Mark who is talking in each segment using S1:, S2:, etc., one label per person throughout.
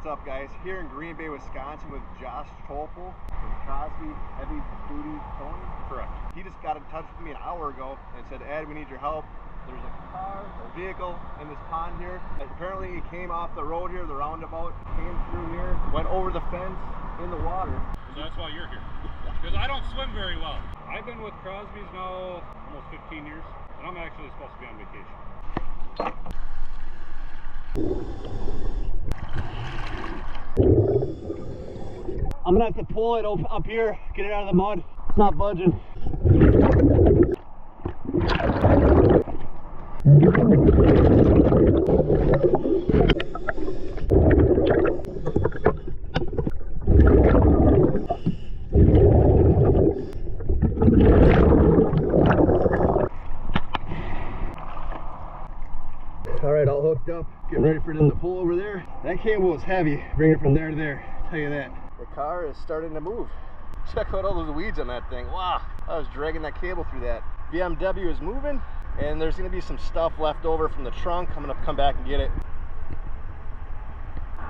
S1: what's up, guys? Here in Green Bay, Wisconsin with Josh Topol from Crosby Heavy Duty Towing. Correct. He just got in touch with me an hour ago and said, Ed, we need your help. There's a car, a vehicle in this pond here. Apparently it came off the road here, the roundabout, came through here, went over the fence in the water.
S2: So that's why you're here. Because I don't swim very well. I've been with Crosby's now almost 15 years, and I'm actually supposed to be on vacation.
S1: I'm gonna have to pull it up here, get it out of the mud. It's not budging. All right, all hooked up, getting ready for them to pull over there. That cable is heavy, bring it from there to there, I'll tell you that. The car is starting to move. Check out all those weeds on that thing. Wow, I was dragging that cable through that. BMW is moving, and there's gonna be some stuff left over from the trunk. I'm gonna come back and get it.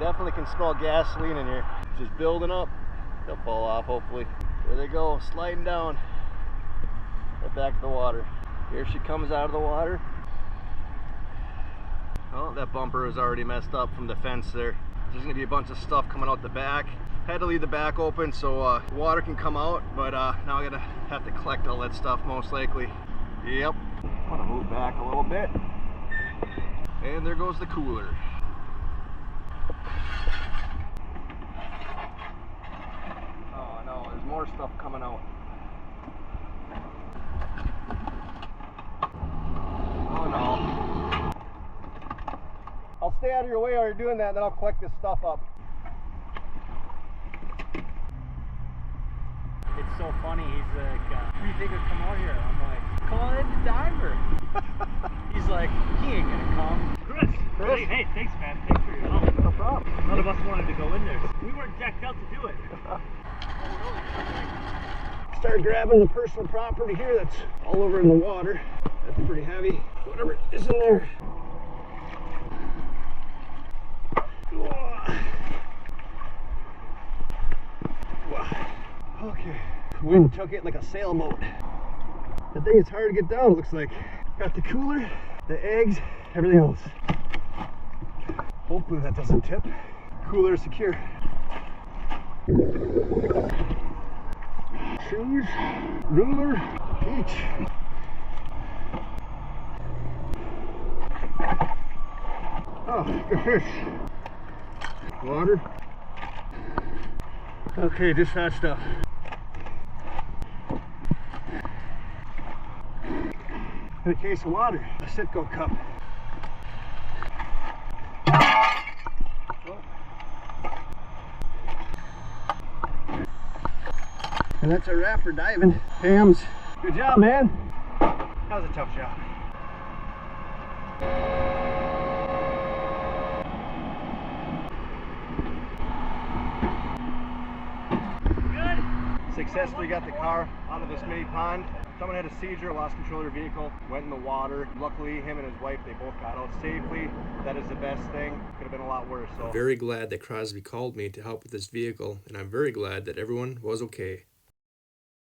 S1: Definitely can smell gasoline in here. Just building up. They'll fall off, hopefully. There they go, sliding down. Right back to the water. Here she comes out of the water. Oh, that bumper is already messed up from the fence there. There's gonna be a bunch of stuff coming out the back. Had to leave the back open so water can come out, but now I gotta have to collect all that stuff most likely. Yep. I'm gonna move back a little bit. And there goes the cooler. Oh no, there's more stuff coming out. Oh no. I'll stay out of your way while you're doing that, and then I'll collect this stuff up.
S3: It's so funny, he's like, who do you think would come out here? I'm like, call in the diver. He's like, he ain't gonna come.
S4: Chris. Hey, thanks man, thanks for your help.
S1: No problem.
S4: None of us wanted to go in there. We weren't decked out to do it.
S1: Start grabbing the personal property here that's all over in the water. That's pretty heavy. Whatever is in there. Okay, wind took it like a sailboat. That thing is hard to get down, it looks like. Got the cooler, the eggs, everything else. Hopefully that doesn't tip. Cooler is secure. Shoes, ruler, beach. Oh, good fish. Water. Okay, just that stuff. And a case of water, a Citgo cup. Oh. And that's a wrap for diving. Hams. Good job, man. That was a tough job. Successfully got the car out of this mini pond. Someone had a seizure, lost control of their vehicle, went in the water. Luckily, him and his wife, they both got out safely. That is the best thing. Could have been a lot worse. So.
S5: I'm very glad that Crosby called me to help with this vehicle, and I'm very glad that everyone was okay.